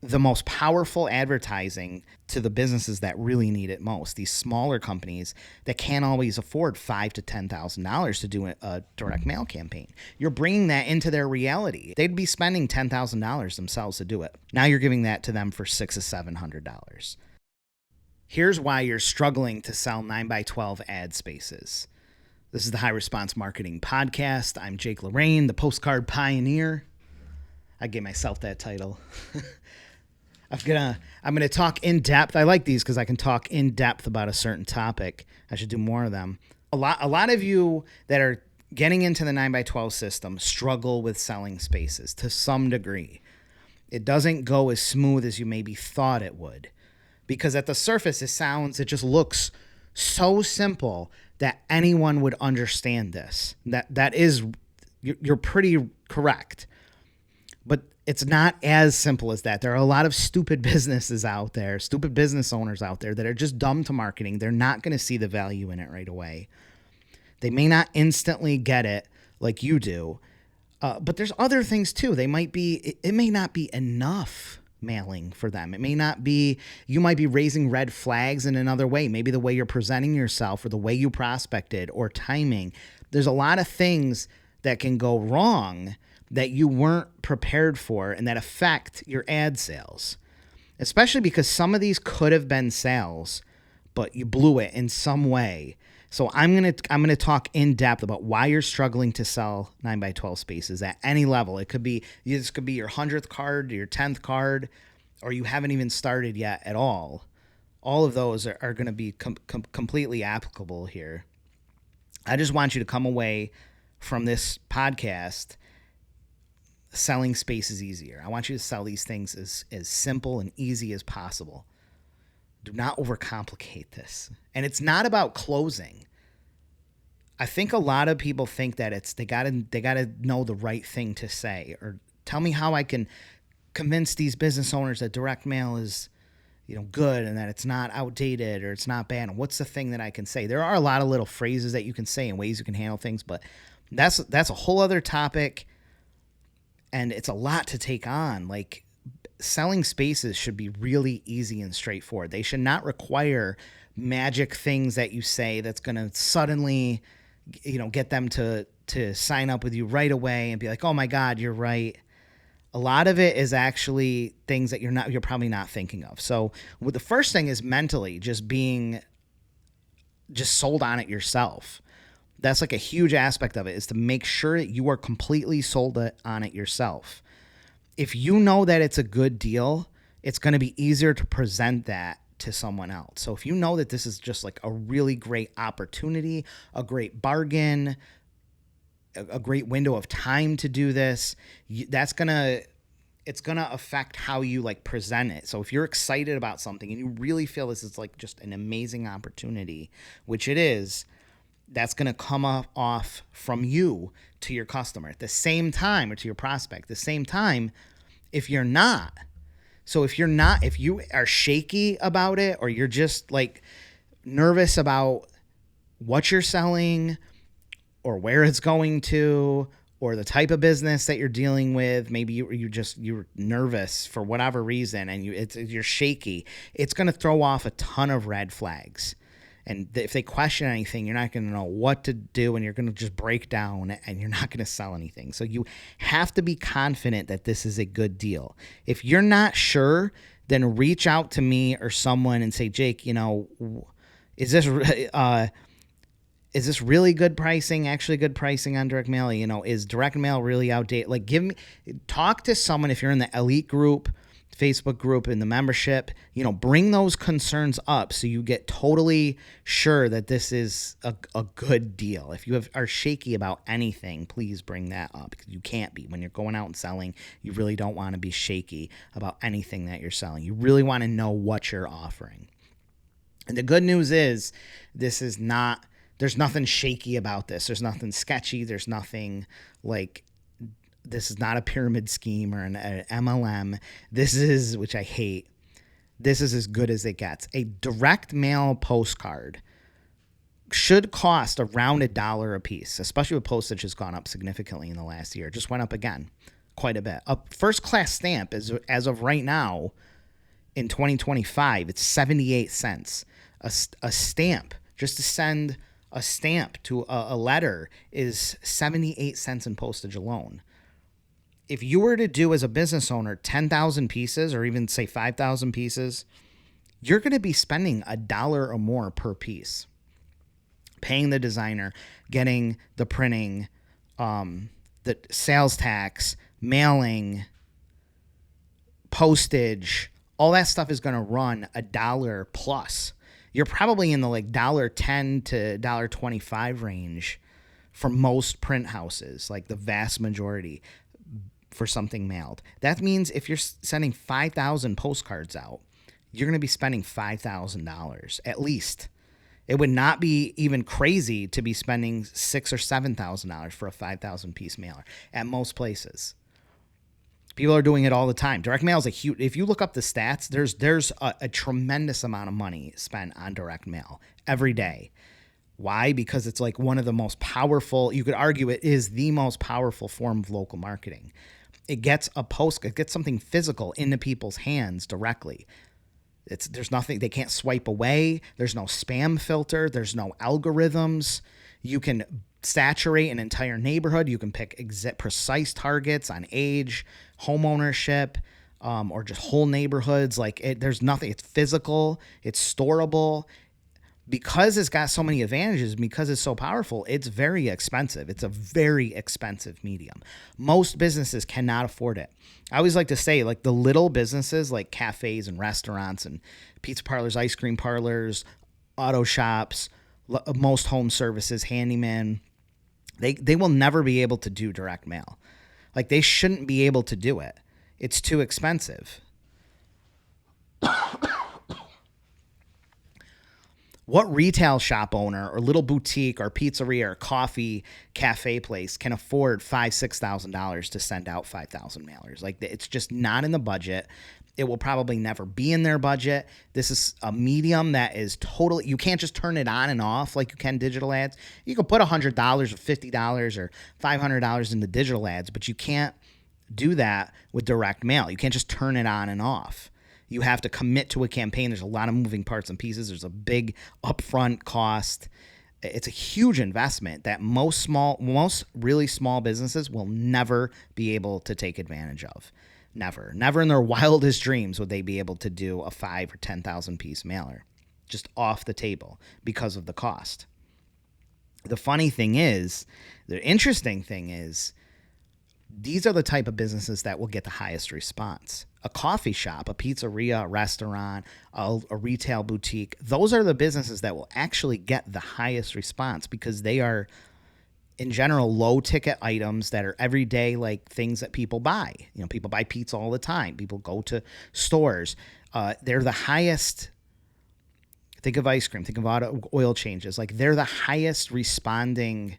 the most powerful advertising to the businesses that really need it most. These smaller companies that can't always afford $5,000 to $10,000 to do a direct mail campaign. You're bringing that into their reality. They'd be spending $10,000 themselves to do it. Now you're giving that to them for $600 to $700. Here's why you're struggling to sell 9x12 ad spaces. This is the High Response Marketing Podcast. I'm Jake Lorraine, the postcard pioneer. I gave myself that title. I'm gonna talk in depth. I like these because I can talk in depth about a certain topic. I should do more of them. A lot of you that are getting into the 9x12 system struggle with selling spaces to some degree. It doesn't go as smooth as you maybe thought it would, because at the surface it just looks so simple that anyone would understand this. That is, you're pretty correct. But it's not as simple as that. There are a lot of stupid businesses out there, stupid business owners out there that are just dumb to marketing. They're not going to see the value in it right away. They may not instantly get it like you do, but there's other things too. It may not be enough mailing for them. It may not be, you might be raising red flags in another way. Maybe the way you're presenting yourself or the way you prospected or timing. There's a lot of things that can go wrong that you weren't prepared for and that affect your ad sales, especially because some of these could have been sales, but you blew it in some way. So I'm gonna talk in depth about why you're struggling to sell 9x12 spaces at any level. This could be your 100th card, your 10th card, or you haven't even started yet at all. All of those are going to be completely applicable here. I just want you to come away from this podcast selling spaces easier. I want you to sell these things as simple and easy as possible. Do not overcomplicate this. And it's not about closing. I think a lot of people think that they gotta know the right thing to say, or tell me how I can convince these business owners that direct mail is, good and that it's not outdated or it's not bad. And what's the thing that I can say? There are a lot of little phrases that you can say and ways you can handle things, but that's a whole other topic. And it's a lot to take on. Like, selling spaces should be really easy and straightforward. They should not require magic things that you say that's going to suddenly, get them to sign up with you right away and be like, oh my God, you're right. A lot of it is actually things that you're probably not thinking of. So the first thing is mentally just sold on it yourself. That's like a huge aspect of it, is to make sure that you are completely sold on it yourself. If you know that it's a good deal, it's going to be easier to present that to someone else. So if you know that this is just like a really great opportunity, a great bargain, a great window of time to do this, it's going to affect how you like present it. So if you're excited about something and you really feel this is like just an amazing opportunity, which it is, that's going to come off from you to your customer at the same time, or to your prospect at the same time. If you are shaky about it, or you're just like nervous about what you're selling or where it's going to, or the type of business that you're dealing with, maybe you're nervous for whatever reason and you're shaky, it's going to throw off a ton of red flags. And if they question anything, you're not going to know what to do, and you're going to just break down and you're not going to sell anything. So you have to be confident that this is a good deal. If you're not sure, then reach out to me or someone and say, Jake, is this really good pricing, actually good pricing on direct mail? Is direct mail really outdated? Like, talk to someone. If you're in the elite group, Facebook group, in the membership, bring those concerns up so you get totally sure that this is a good deal. If you are shaky about anything, please bring that up, because you can't be. When you're going out and selling, you really don't want to be shaky about anything that you're selling. You really want to know what you're offering. And the good news is, there's nothing shaky about this. There's nothing sketchy. There's nothing like, this is not a pyramid scheme or an MLM. This is, which I hate, this is as good as it gets. A direct mail postcard should cost around $1 a piece, especially with postage has gone up significantly in the last year. It just went up again. quite a bit. A first class stamp is, as of right now in 2025, it's 78 cents. A stamp, just to send a stamp to a letter, is 78 cents in postage alone. If you were to do as a business owner 10,000 pieces, or even say 5,000 pieces, you're going to be spending $1 or more per piece. Paying the designer, getting the printing, the sales tax, mailing, postage, all that stuff is going to run $1 plus. You're probably in the like $1.10 to $1.25 range for most print houses, like the vast majority, for something mailed. That means if you're sending 5,000 postcards out, you're going to be spending $5,000 at least. It would not be even crazy to be spending $6,000 or $7,000 for a 5,000 piece mailer at most places. People are doing it all the time. Direct mail is a huge. If you look up the stats, there's a tremendous amount of money spent on direct mail every day. Why? Because it's like one of the most powerful. You could argue it is the most powerful form of local marketing. It gets something physical into people's hands directly. There's nothing, they can't swipe away. There's no spam filter. There's no algorithms. You can saturate an entire neighborhood. You can pick precise targets on age, home ownership, or just whole neighborhoods. There's nothing. It's physical. It's storable. Because it's got so many advantages, because it's so powerful, it's very expensive. It's a very expensive medium. Most businesses cannot afford it. I always like to say, like, the little businesses like cafes and restaurants and pizza parlors, ice cream parlors, auto shops, most home services, handyman, they will never be able to do direct mail. Like, they shouldn't be able to do it. It's too expensive. What retail shop owner or little boutique or pizzeria or coffee cafe place can afford $5,000-$6,000 to send out 5,000 mailers? Like, it's just not in the budget. It will probably never be in their budget. This is a medium that is totally, you can't just turn it on and off like you can digital ads. You can put $100 or $50 or $500 into digital ads, but you can't do that with direct mail. You can't just turn it on and off. You have to commit to a campaign. There's a lot of moving parts and pieces. There's a big upfront cost. It's a huge investment that most really small businesses will never be able to take advantage of. Never in their wildest dreams would they be able to do a 5,000 or 10,000 piece mailer, just off the table because of the cost. The interesting thing is, these are the type of businesses that will get the highest response. A coffee shop, a pizzeria, a restaurant, a retail boutique, those are the businesses that will actually get the highest response because they are, in general, low ticket items that are everyday, like things that people buy. You know, people buy pizza all the time. People go to stores. They're the highest. Think of ice cream. Think of oil changes. Like, they're the highest responding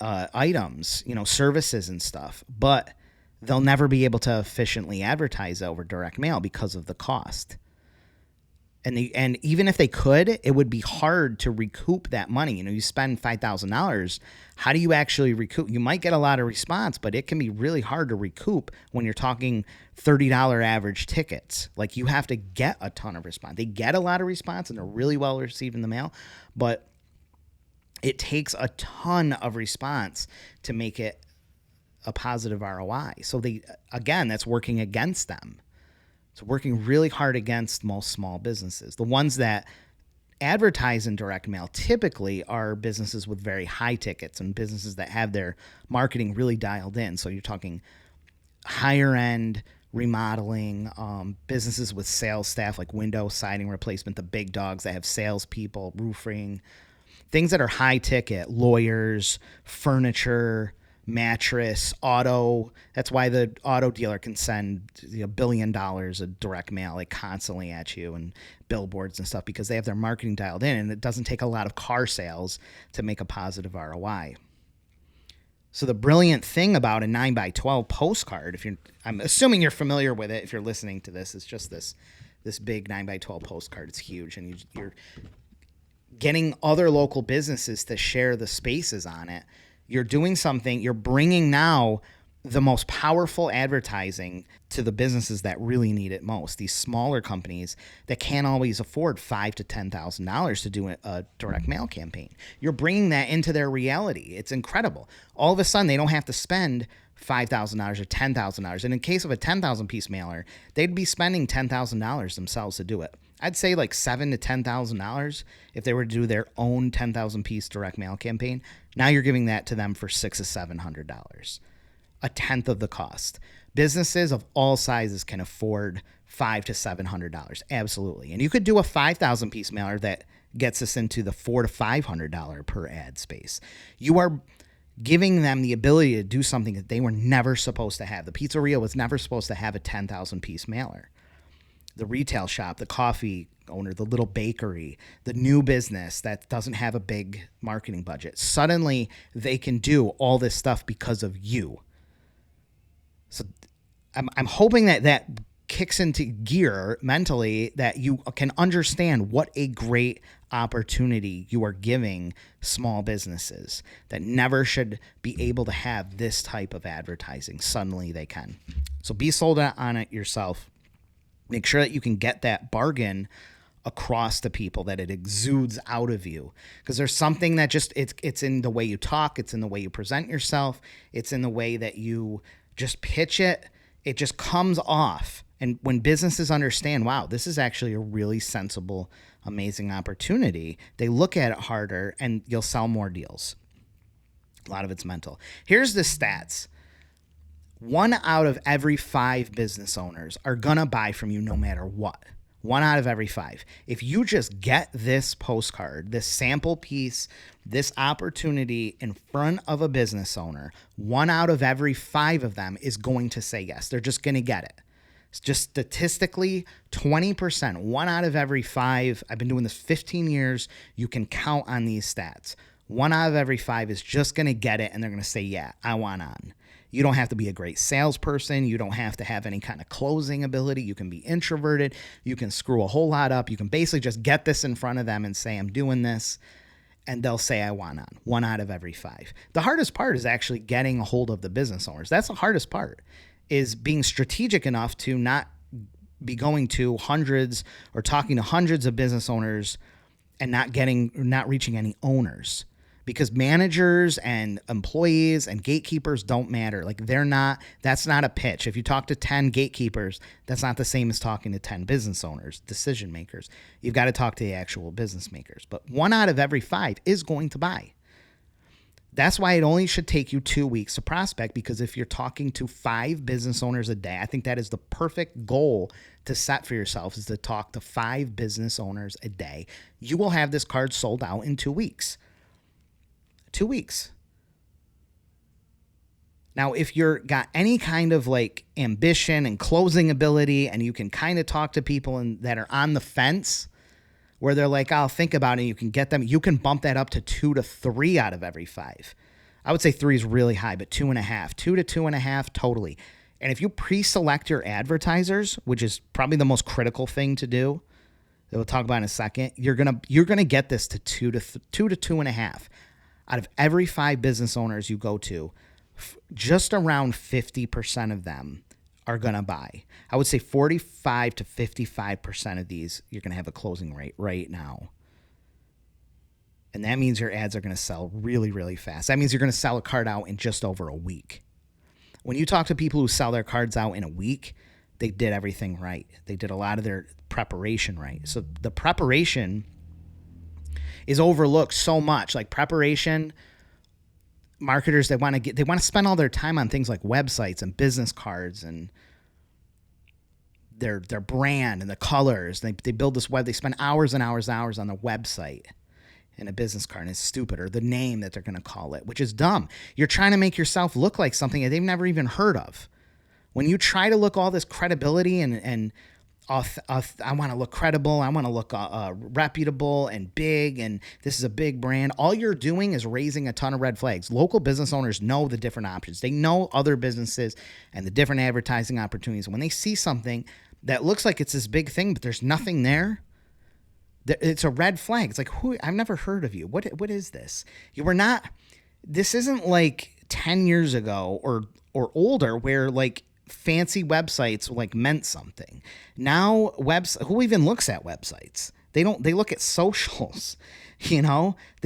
items, services and stuff, but they'll never be able to efficiently advertise over direct mail because of the cost. And even if they could, it would be hard to recoup that money. You spend $5,000. How do you actually recoup? You might get a lot of response, but it can be really hard to recoup when you're talking $30 average tickets. Like, you have to get a ton of response. They get a lot of response and they're really well received in the mail, but it takes a ton of response to make it a positive ROI. So that's working against them. It's working really hard against most small businesses. The ones that advertise in direct mail typically are businesses with very high tickets and businesses that have their marketing really dialed in. So you're talking higher end remodeling, businesses with sales staff like window siding replacement, the big dogs that have salespeople, roofing, things that are high ticket, lawyers, furniture, mattress, auto. That's why the auto dealer can send $1 billion of direct mail like constantly at you, and billboards and stuff, because they have their marketing dialed in, and it doesn't take a lot of car sales to make a positive ROI. So the brilliant thing about a 9x12 postcard, I'm assuming you're familiar with it if you're listening to this, it's just this big 9x12 postcard. It's huge, and you're getting other local businesses to share the spaces on it. You're doing something, you're bringing now the most powerful advertising to the businesses that really need it most. These smaller companies that can't always afford $5,000 to $10,000 to do a direct mail campaign. You're bringing that into their reality. It's incredible. All of a sudden, they don't have to spend $5,000 or $10,000. And in case of a 10,000 piece mailer, they'd be spending $10,000 themselves to do it. I'd say like $7,000 to $10,000 if they were to do their own 10,000 piece direct mail campaign. Now you're giving that to them for $600 to $700, a tenth of the cost. Businesses of all sizes can afford $500 to $700, absolutely. And you could do a 5,000 piece mailer that gets us into the $400 to $500 per ad space. You are giving them the ability to do something that they were never supposed to have. The pizzeria was never supposed to have a 10,000 piece mailer. The retail shop, the coffee owner, the little bakery, the new business that doesn't have a big marketing budget, suddenly they can do all this stuff because of you. So I'm hoping that kicks into gear mentally, that you can understand what a great opportunity you are giving small businesses that never should be able to have this type of advertising. Suddenly they can. So be sold on it yourself. Make sure that you can get that bargain across to people, that it exudes out of you, because there's something that just it's in the way you talk, it's in the way you present yourself, it's in the way that you just pitch it. It just comes off. And when businesses understand, wow, this is actually a really sensible, amazing opportunity, they look at it harder and you'll sell more deals. A lot of it's mental. Here's the stats. 1 out of every 5 business owners are going to buy from you no matter what. 1 out of every 5. If you just get this postcard, this sample piece, this opportunity in front of a business owner, 1 out of every 5 of them is going to say yes. They're just going to get it. It's just statistically 20%, 1 out of every 5. I've been doing this 15 years. You can count on these stats. 1 out of every 5 is just going to get it, and they're going to say, yeah, I want on. You don't have to be a great salesperson. You don't have to have any kind of closing ability. You can be introverted. You can screw a whole lot up. You can basically just get this in front of them and say, I'm doing this. And they'll say, I want on. 1 out of every 5. The hardest part is actually getting a hold of the business owners. That's the hardest part, is being strategic enough to not be going to hundreds or talking to hundreds of business owners and not reaching any owners. Because managers and employees and gatekeepers don't matter. Like that's not a pitch. If you talk to 10 gatekeepers, that's not the same as talking to 10 business owners, decision makers. You've got to talk to the actual business makers. But 1 out of every 5 is going to buy. That's why it only should take you 2 weeks to prospect, because if you're talking to 5 business owners a day, I think that is the perfect goal to set for yourself, is to talk to 5 business owners a day. You will have this card sold out in 2 weeks. 2 weeks. Now, if you're got any kind of like ambition and closing ability, and you can kind of talk to people that are on the fence, where they're like, I'll think about it, and you can get them, you can bump that up to 2 to 3 out of every 5. I would say 3 is really high, but 2.5, 2 to 2.5, totally. And if you pre-select your advertisers, which is probably the most critical thing to do, that we'll talk about in a second, you're gonna get this to 2 to 2.5. Out of every 5 business owners you go to, just around 50% of them are going to buy. I would say 45 to 55% of these, you're going to have a closing rate right now. And that means your ads are going to sell really, really fast. That means you're going to sell a card out in just over a week. When you talk to people who sell their cards out in a week, they did everything right. They did a lot of their preparation right. So the preparation is overlooked so much. Like preparation, marketers, they want to spend all their time on things like websites and business cards and their brand and the colors. They build this web. They spend hours and hours and hours on the website and a business card, and it's stupid, or the name that they're going to call it, which is dumb. You're trying to make yourself look like something that they've never even heard of. When you try to look all this credibility and I want to look credible, I want to look reputable and big, and this is a big brand, all you're doing is raising a ton of red flags. Local business owners know the different options. They know other businesses and the different advertising opportunities. When they see something that looks like it's this big thing, but there's nothing there, it's a red flag. It's like, I've never heard of you. What is this? This isn't like 10 years ago or or older where like fancy websites like meant something. Now who even looks at websites? They look at socials. They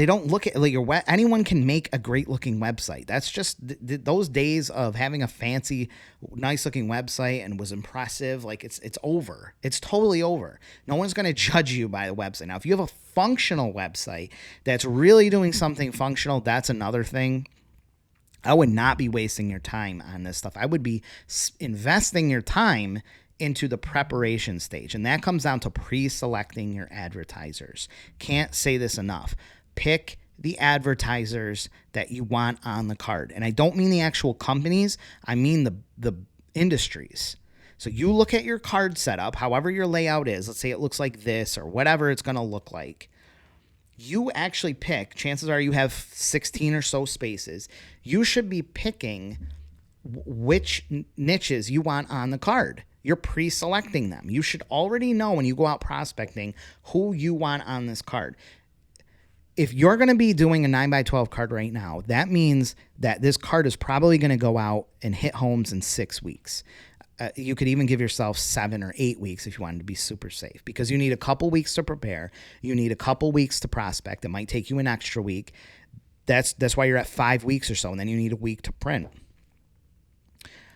don't look at like anyone can make a great looking website. That's just those days of having a fancy, nice looking website and was impressive. Like it's over. It's totally over. No one's going to judge you by the website. Now, if you have a functional website that's really doing something functional, that's another thing. I would not be wasting your time on this stuff. I would be investing your time into the preparation stage. And that comes down to pre-selecting your advertisers. Can't say this enough. Pick the advertisers that you want on the card. And I don't mean the actual companies. I mean the industries. So you look at your card setup, however your layout is. Let's say it looks like this or whatever it's going to look like. You actually pick, chances are you have 16 or so spaces. You should be picking which niches you want on the card. You're pre-selecting them. You should already know when you go out prospecting who you want on this card. If you're going to be doing a 9x12 card right now, that means that this card is probably going to go out and hit homes in 6 weeks. You could even give yourself 7 or 8 weeks if you wanted to be super safe, because you need a couple weeks to prepare. You need a couple weeks to prospect. It might take you an extra week. That's why you're at 5 weeks or so, and then you need a week to print.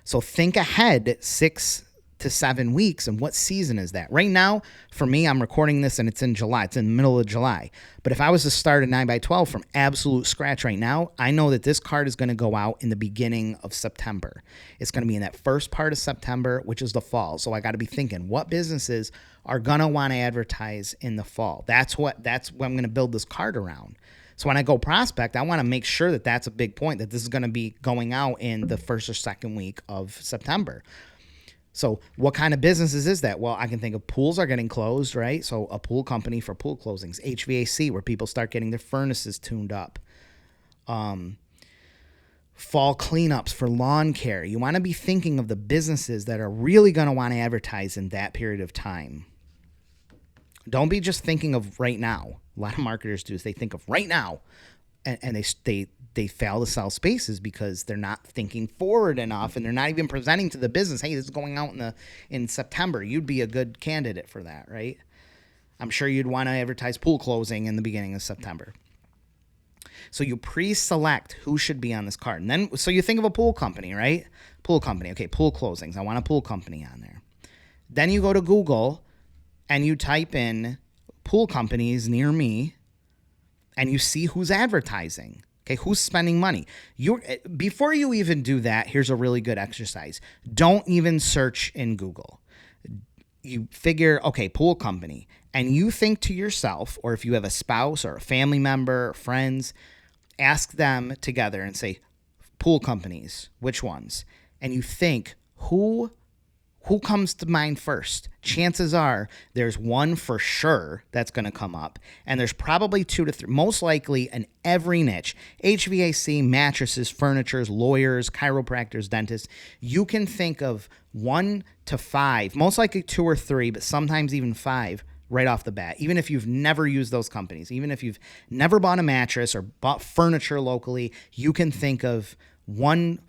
So think ahead 6 to 7 weeks, and what season is that? Right now, for me, I'm recording this and it's in July. It's in the middle of July. But if I was to start a 9x12 from absolute scratch right now, I know that this card is going to go out in the beginning of September. It's going to be in that first part of September, which is the fall. So I got to be thinking, what businesses are going to want to advertise in the fall? That's what I'm going to build this card around. So when I go prospect, I want to make sure that that's a big point, that this is going to be going out in the first or second week of September. So what kind of businesses is that? Well, I can think of pools are getting closed, right? So a pool company for pool closings, HVAC, where people start getting their furnaces tuned up. Fall cleanups for lawn care. You want to be thinking of the businesses that are really going to want to advertise in that period of time. Don't be just thinking of right now. A lot of marketers do is they think of right now, and they fail to sell spaces because they're not thinking forward enough, and they're not even presenting to the business, hey, this is going out in September. You'd be a good candidate for that, right? I'm sure you'd want to advertise pool closing in the beginning of September. So you pre-select who should be on this card. And then, so you think of a pool company, right? Pool company. Okay, pool closings. I want a pool company on there. Then you go to Google and you type in pool companies near me, and you see who's advertising. Okay, who's spending money? Before you even do that, here's a really good exercise. Don't even search in Google. You figure, okay, pool company, and you think to yourself, or if you have a spouse or a family member or friends, ask them together and say, pool companies, which ones? And you think, who comes to mind first? Chances are there's one for sure that's going to come up, and there's probably 2 to 3, most likely in every niche: HVAC, mattresses, furniture, lawyers, chiropractors, dentists. You can think of 1 to 5, most likely 2 or 3, but sometimes even 5 right off the bat, even if you've never used those companies, even if you've never bought a mattress or bought furniture locally. You can think of 1,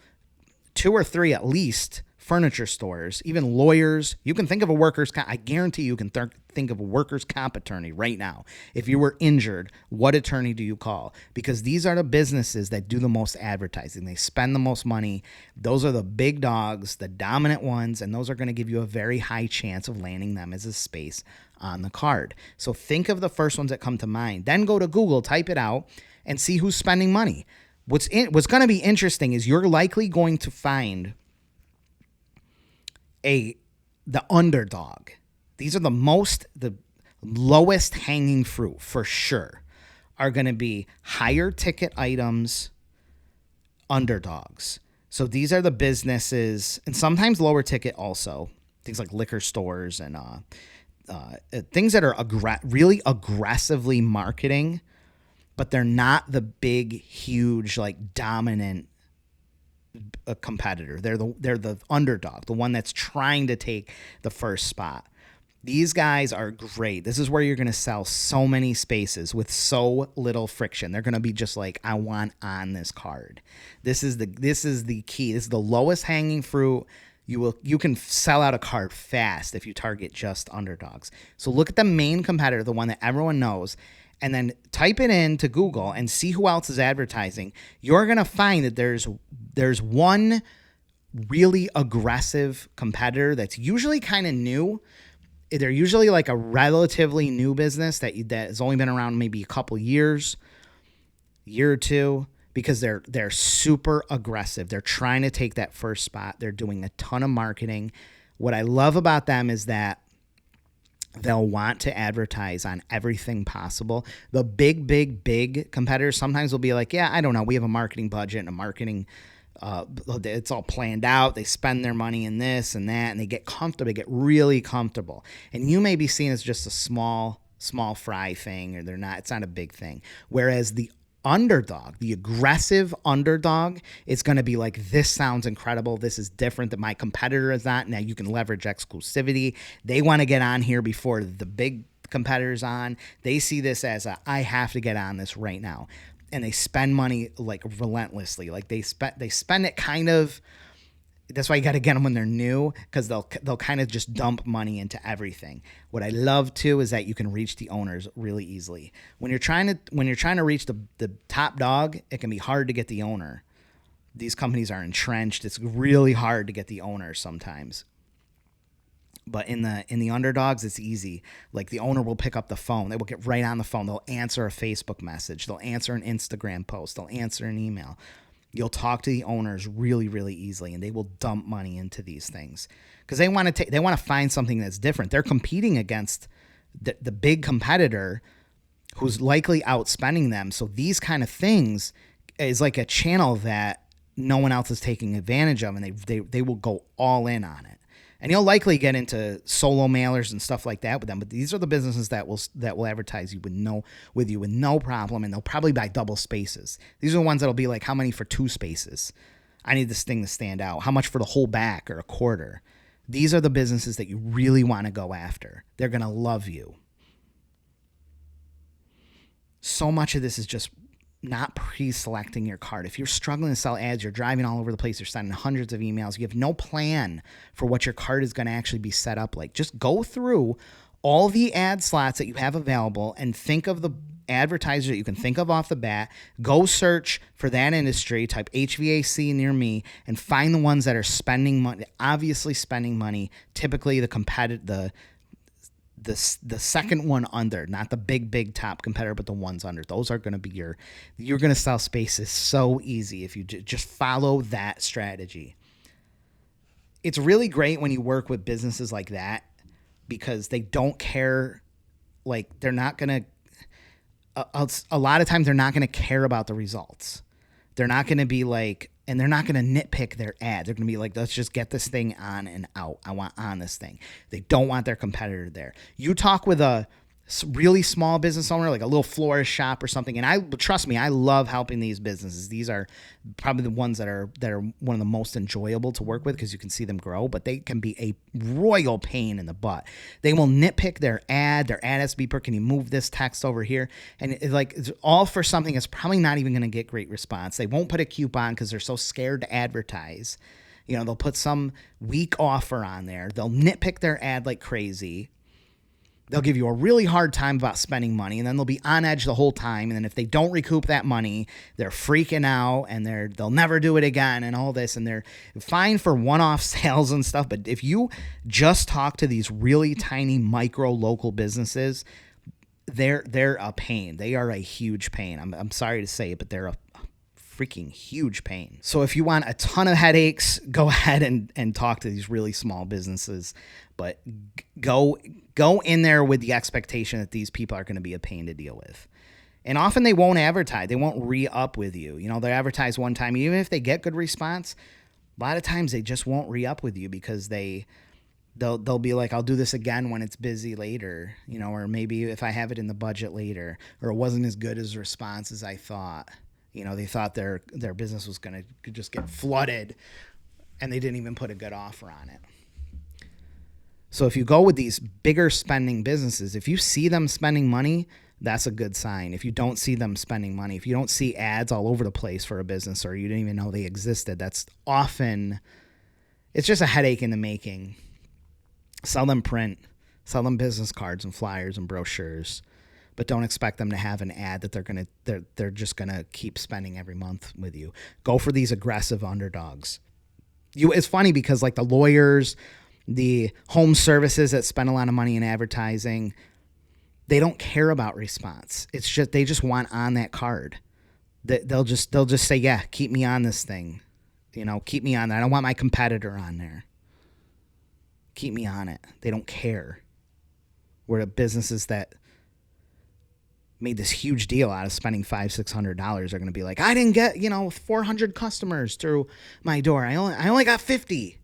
2 or 3 at least furniture stores, even lawyers. You can think of a workers' comp. I guarantee you can think of a workers' comp attorney right now. If you were injured, what attorney do you call? Because these are the businesses that do the most advertising. They spend the most money. Those are the big dogs, the dominant ones, and those are going to give you a very high chance of landing them as a space on the card. So think of the first ones that come to mind. Then go to Google, type it out, and see who's spending money. What's going to be interesting is you're likely going to find the underdog. These are the lowest hanging fruit for sure, are going to be higher ticket items, underdogs. So these are the businesses, and sometimes lower ticket also, things like liquor stores and things that are really aggressively marketing, but they're not the big, huge, like dominant a competitor. They're the underdog, the one that's trying to take the first spot. These guys are great. This is where you're going to sell so many spaces with so little friction. They're going to be just like, I want on this card. This is the key. This is the lowest hanging fruit. You can sell out a card fast if you target just underdogs. So look at the main competitor, the one that everyone knows, and then type it into Google and see who else is advertising. You're going to find that there's one really aggressive competitor that's usually kind of new. They're usually like a relatively new business that has only been around maybe a couple years, year or two, because they're super aggressive. They're trying to take that first spot. They're doing a ton of marketing. What I love about them is that they'll want to advertise on everything possible. The big competitors sometimes will be like, yeah, I don't know. We have a marketing budget and a marketing it's all planned out. They spend their money in this and that, and they get comfortable. They get really comfortable. And you may be seen as just a small fry thing, or it's not a big thing. Whereas the underdog, the aggressive underdog, is going to be like, this sounds incredible. This is different that my competitor is not. Now you can leverage exclusivity. They want to get on here before the big competitors on. They see this as I have to get on this right now. And they spend money like relentlessly. Like they spend it kind of. That's why you got to get them when they're new, because they'll kind of just dump money into everything. What I love too is that you can reach the owners really easily. When you're trying to reach the top dog, it can be hard to get the owner. These companies are entrenched. It's really hard to get the owner sometimes. But in the underdogs, it's easy. Like the owner will pick up the phone. They will get right on the phone. They'll answer a Facebook message. They'll answer an Instagram post. They'll answer an email. You'll talk to the owners really, really easily, and they will dump money into these things because they want to find something that's different. They're competing against the big competitor who's likely outspending them. So these kind of things is like a channel that no one else is taking advantage of, and they will go all in on it. And you'll likely get into solo mailers and stuff like that with them. But these are the businesses that will advertise you with no problem, and they'll probably buy double spaces. These are the ones that'll be like, how many for 2 spaces? I need this thing to stand out. How much for the whole back or a quarter? These are the businesses that you really want to go after. They're going to love you. So much of this is just not pre-selecting your card. If you're struggling to sell ads, you're driving all over the place, you're sending hundreds of emails, you have no plan for what your card is going to actually be set up like. Just go through all the ad slots that you have available and think of the advertiser that you can think of off the bat. Go search for that industry, type HVAC near me, and find the ones that are spending money, obviously spending money, typically the second one under, not the big top competitor, but the ones under. Those are going to be you're going to sell spaces so easy if you just follow that strategy. It's really great when you work with businesses like that because they don't care. Like they're not going to, a lot of times they're not going to care about the results. They're not going to be like, and they're not going to nitpick their ad. They're going to be like, let's just get this thing on and out. I want on this thing. They don't want their competitor there. You talk with a really small business owner, like a little florist shop or something, and trust me, I love helping these businesses. These are probably the ones that are one of the most enjoyable to work with because you can see them grow, but they can be a royal pain in the butt. They will nitpick their ad. Their ad has to be perfect. Can you move this text over here? And it's all for something that's probably not even going to get great response. They won't put a coupon because they're so scared to advertise. They'll put some weak offer on there. They'll nitpick their ad like crazy. They'll give you a really hard time about spending money, and then they'll be on edge the whole time. And then if they don't recoup that money, they're freaking out, and they'll never do it again and all this. And they're fine for one-off sales and stuff. But if you just talk to these really tiny micro local businesses, they're a pain. They are a huge pain. I'm sorry to say it, but they're a freaking huge pain. So if you want a ton of headaches, go ahead and talk to these really small businesses, but go in there with the expectation that these people are going to be a pain to deal with. And often they won't advertise. They won't re-up with you. They advertise one time. Even if they get good response, a lot of times they just won't re-up with you because they'll be like, I'll do this again when it's busy later, or maybe if I have it in the budget later, or it wasn't as good as response as I thought. They thought their business was going to just get flooded, and they didn't even put a good offer on it. So if you go with these bigger spending businesses, if you see them spending money, that's a good sign. If you don't see them spending money, if you don't see ads all over the place for a business, or you didn't even know they existed, that's often, it's just a headache in the making. Sell them print, sell them business cards and flyers and brochures, but don't expect them to have an ad that they're just gonna keep spending every month with you. Go for these aggressive underdogs. It's funny because like the lawyers, the home services that spend a lot of money in advertising, they don't care about response. It's just, they just want on that card. They'll just say, yeah, keep me on this thing. Keep me on that. I don't want my competitor on there. Keep me on it. They don't care. Where the businesses that made this huge deal out of spending $500-$600 are going to be like, I didn't get 400 customers through my door. I only got 50.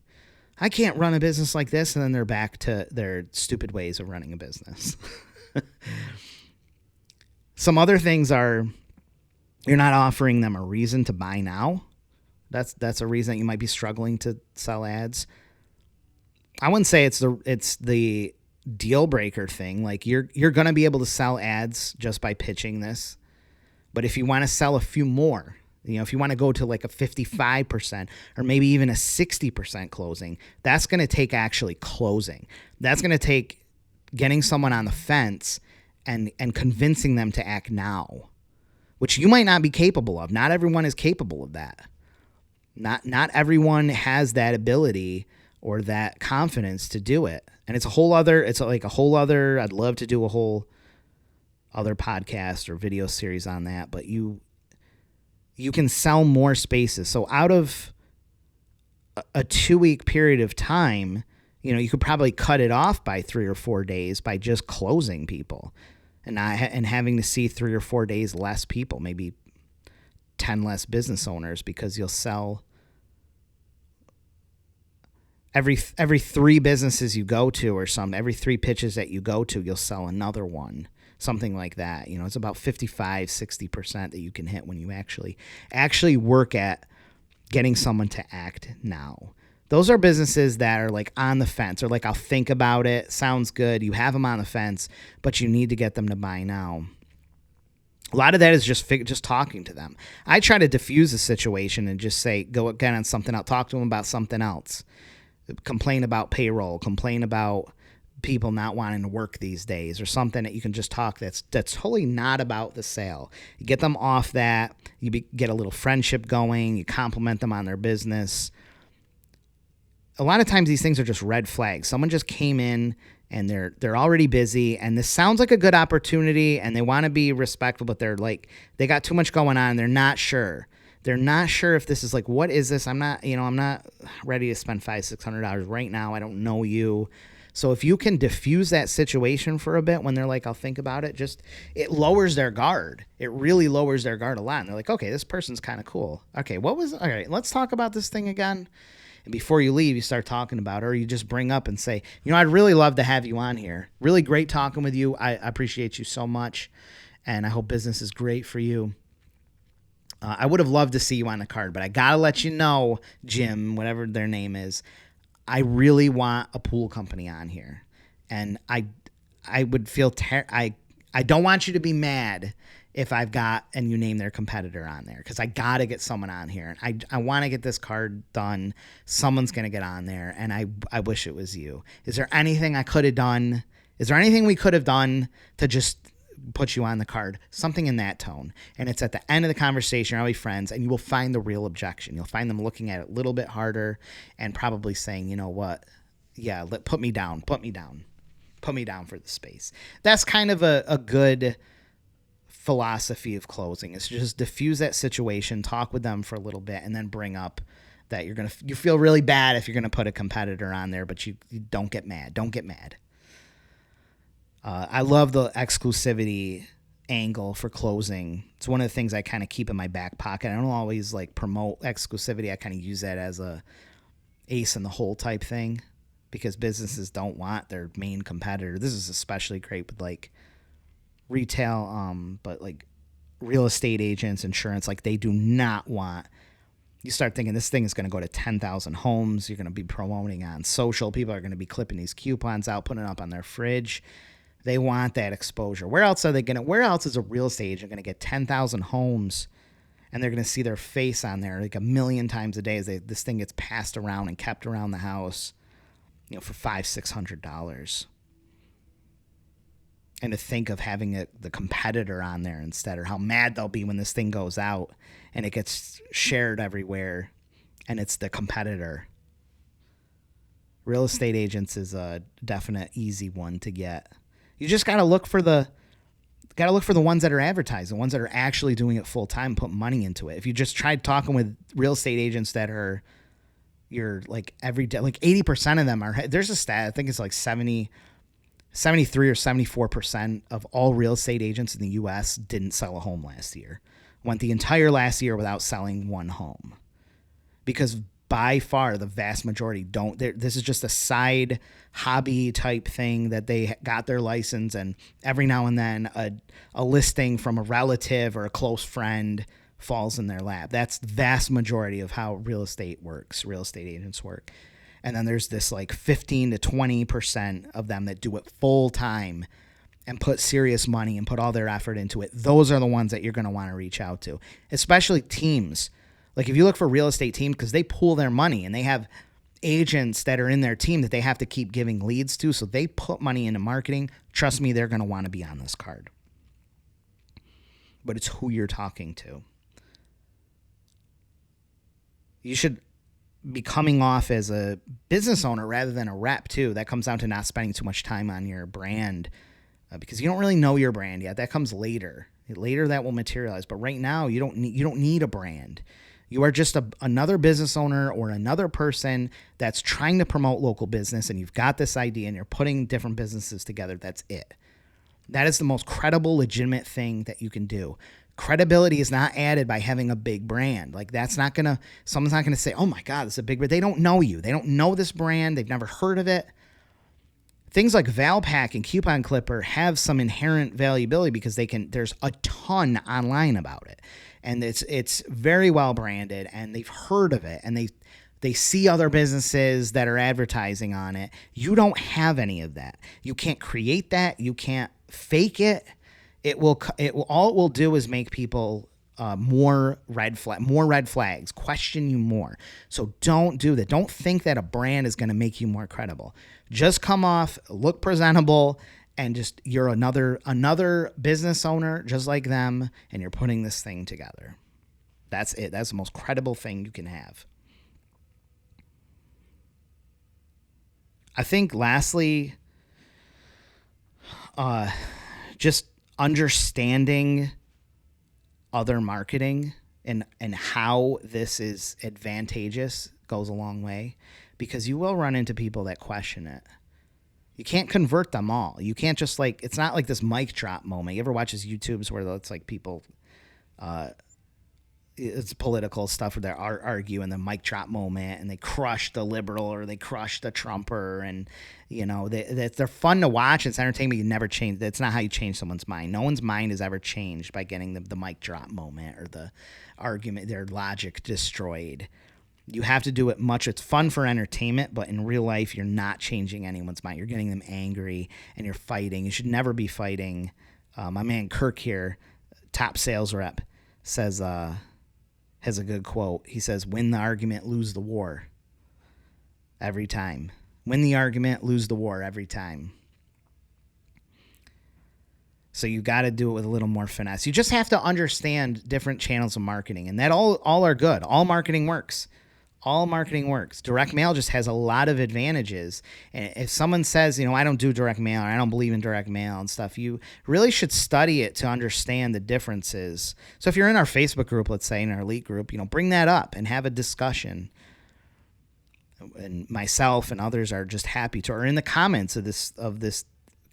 I can't run a business like this. And then they're back to their stupid ways of running a business. Some other things are, you're not offering them a reason to buy now. That's a reason that you might be struggling to sell ads. I wouldn't say it's the deal breaker thing. Like you're going to be able to sell ads just by pitching this. But if you want to sell a few more, if you want to go to like a 55% or maybe even a 60% closing, that's going to take actually closing. That's going to take getting someone on the fence and convincing them to act now, which you might not be capable of. Not everyone is capable of that. Not everyone has that ability or that confidence to do it. And it's a whole other, I'd love to do a whole other podcast or video series on that, but you can sell more spaces. So out of a 2-week period of time, you could probably cut it off by 3 or 4 days by just closing people and having to see 3 or 4 days less people, maybe 10 less business owners, because you'll sell every 3 businesses you go to, or every 3 pitches that you go to, you'll sell another one, something like that. It's about 55-60% that you can hit when you actually work at getting someone to act now. Those are businesses that are like on the fence, or like, I'll think about it. Sounds good. You have them on the fence, but you need to get them to buy now. A lot of that is just talking to them. I try to diffuse the situation and just say, go again on something else. Talk to them about something else. Complain about payroll. Complain about people not wanting to work these days, or something that you can just talk that's totally not about the sale. You get them off that. You get a little friendship going. You compliment them on their business. A lot of times these things are just red flags. Someone just came in and they're already busy, and this sounds like a good opportunity, and they want to be respectful, but they're like, they got too much going on. They're not sure. They're not sure if this is like, what is this? I'm not ready to spend $500-$600 right now. I don't know you. So if you can diffuse that situation for a bit when they're like, I'll think about it, it lowers their guard. It really lowers their guard a lot. And they're like, okay, this person's kind of cool. Okay, all right, let's talk about this thing again. And before you leave, you start talking about it, or you just bring up and say, I'd really love to have you on here. Really great talking with you. I appreciate you so much, and I hope business is great for you. I would have loved to see you on the card, but I got to let you know, Jim, whatever their name is, I really want a pool company on here. And I would feel, I don't want you to be mad if I've got, and you name their competitor on there, because I got to get someone on here. And I want to get this card done. Someone's going to get on there, and I wish it was you. Is there anything I could have done? Is there anything we could have done to just put you on the card? Something in that tone. And it's at the end of the conversation, I'll be friends, and you will find the real objection. You'll find them looking at it a little bit harder and probably saying, you know what? Yeah, put me down for the space. That's kind of a good philosophy of closing, is just diffuse that situation, talk with them for a little bit, and then bring up that you feel really bad if you're gonna put a competitor on there, but you don't get mad. Don't get mad. I love the exclusivity angle for closing. It's one of the things I kind of keep in my back pocket. I don't always like promote exclusivity. I kind of use that as a ace in the hole type thing, because businesses don't want their main competitor. This is especially great with like retail, but like real estate agents, insurance, like they do not want You start thinking this thing is going to go to 10,000 homes. You're going to be promoting on social. People are going to be clipping these coupons out, putting it up on their fridge. They want that exposure. Where else is a real estate agent going to get 10,000 homes and they're going to see their face on there like a million times a day as this thing gets passed around and kept around the house, for $500-$600. And to think of having the competitor on there instead, or how mad they'll be when this thing goes out and it gets shared everywhere and it's the competitor. Real estate agents is a definite easy one to get. You just got to look for the ones that are advertising, the ones that are actually doing it full time, put money into it. If you just tried talking with real estate agents that are you're like every day, like 80% of them are, there's a stat, I think it's like 73 or 74% of all real estate agents in the US didn't sell a home last year. Went the entire last year without selling one home. Because by far the vast majority don't. This is just a side hobby type thing that they got their license, and every now and then a listing from a relative or a close friend falls in their lap. That's the vast majority of how real estate agents work. And then there's this like 15 to 20% of them that do it full time and put serious money and put all their effort into it. Those are the ones that you're going to want to reach out to, especially teams. Like if you look for real estate teams, because they pool their money and they have agents that are in their team that they have to keep giving leads to. So they put money into marketing. Trust me, they're going to want to be on this card. But it's who you're talking to. You should be coming off as a business owner rather than a rep too. That comes down to not spending too much time on your brand because you don't really know your brand yet. That comes later. Later that will materialize. But right now you don't need a brand. You are just another business owner or another person that's trying to promote local business, and you've got this idea and you're putting different businesses together. That's it. That is the most credible, legitimate thing that you can do. Credibility is not added by having a big brand. Like someone's not going to say, oh my God, this is a big brand. They don't know you. They don't know this brand. They've never heard of it. Things like Valpak and Coupon Clipper have some inherent valuability because there's a ton online about it. And it's very well branded and they've heard of it and they see other businesses that are advertising on it. You don't have any of that. You can't create that. You can't fake it. All it will do is make people more red flags, question you more. So don't do that. Don't think that a brand is going to make you more credible. Just come off, look presentable, and just you're another business owner just like them, and you're putting this thing together. That's it. That's the most credible thing you can have. I think lastly, just understanding other marketing and how this is advantageous goes a long way, because you will run into people that question it. You can't convert them all. You can't just it's not like this mic drop moment. You ever watch these YouTubes where it's like people, it's political stuff where they argue and the mic drop moment and they crush the liberal or they crush the Trumper, and they're fun to watch. It's entertainment. You never change. That's not how you change someone's mind. No one's mind is ever changed by getting the mic drop moment or the argument, their logic destroyed. You have to do it much. It's fun for entertainment, but in real life, you're not changing anyone's mind. You're getting them angry and you're fighting. You should never be fighting. My man Kirk here, top sales rep, says, has a good quote. He says, win the argument, lose the war. Every time. Win the argument, lose the war every time. So you got to do it with a little more finesse. You just have to understand different channels of marketing, and that all are good. All marketing works. All marketing works. Direct mail just has a lot of advantages. And if someone says, I don't do direct mail or I don't believe in direct mail and stuff, you really should study it to understand the differences. So if you're in our Facebook group, let's say in our elite group, bring that up and have a discussion. And myself and others are just happy to, or in the comments of this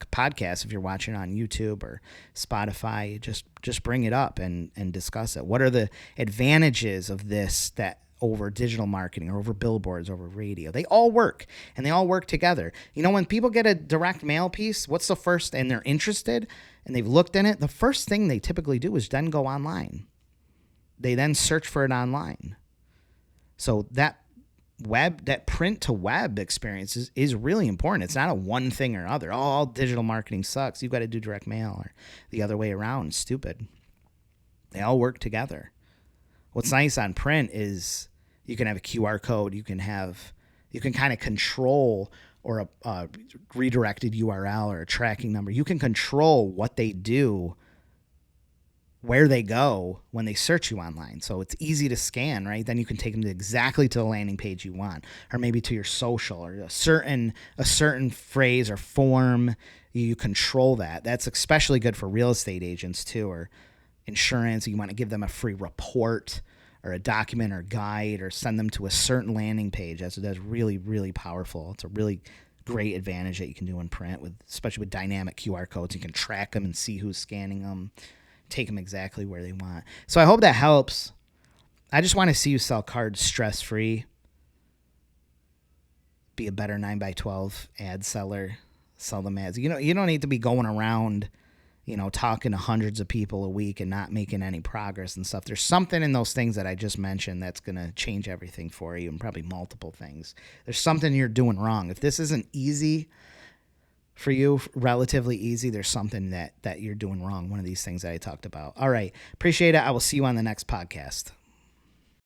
podcast, if you're watching on YouTube or Spotify, just bring it up and discuss it. What are the advantages of this that over digital marketing or over billboards, over radio? They all work, and they all work together. When people get a direct mail piece, what's the first, and they're interested and they've looked in it, the first thing they typically do is then go online. They then search for it online. So that print to web experience is really important. It's not a one thing or other. Oh, all digital marketing sucks. You've got to do direct mail, or the other way around. Stupid. They all work together. What's nice on print is you can have a QR code. You can kind of control, or a redirected URL or a tracking number. You can control what they do, where they go when they search you online. So it's easy to scan, right? Then you can take them exactly to the landing page you want, or maybe to your social, or a certain phrase or form. You control that. That's especially good for real estate agents too, or insurance. You want to give them a free report or a document or guide, or send them to a certain landing page. That's really, really powerful. It's a really great advantage that you can do in print, especially with dynamic QR codes. You can track them and see who's scanning them, take them exactly where they want. So I hope that helps. I just want to see you sell cards stress-free. Be a better 9x12 ad seller. Sell them ads. You don't need to be going around, talking to hundreds of people a week and not making any progress and stuff. There's something in those things that I just mentioned that's going to change everything for you, and probably multiple things. There's something you're doing wrong. If this isn't easy for you, relatively easy, there's something that you're doing wrong. One of these things that I talked about. All right. Appreciate it. I will see you on the next podcast.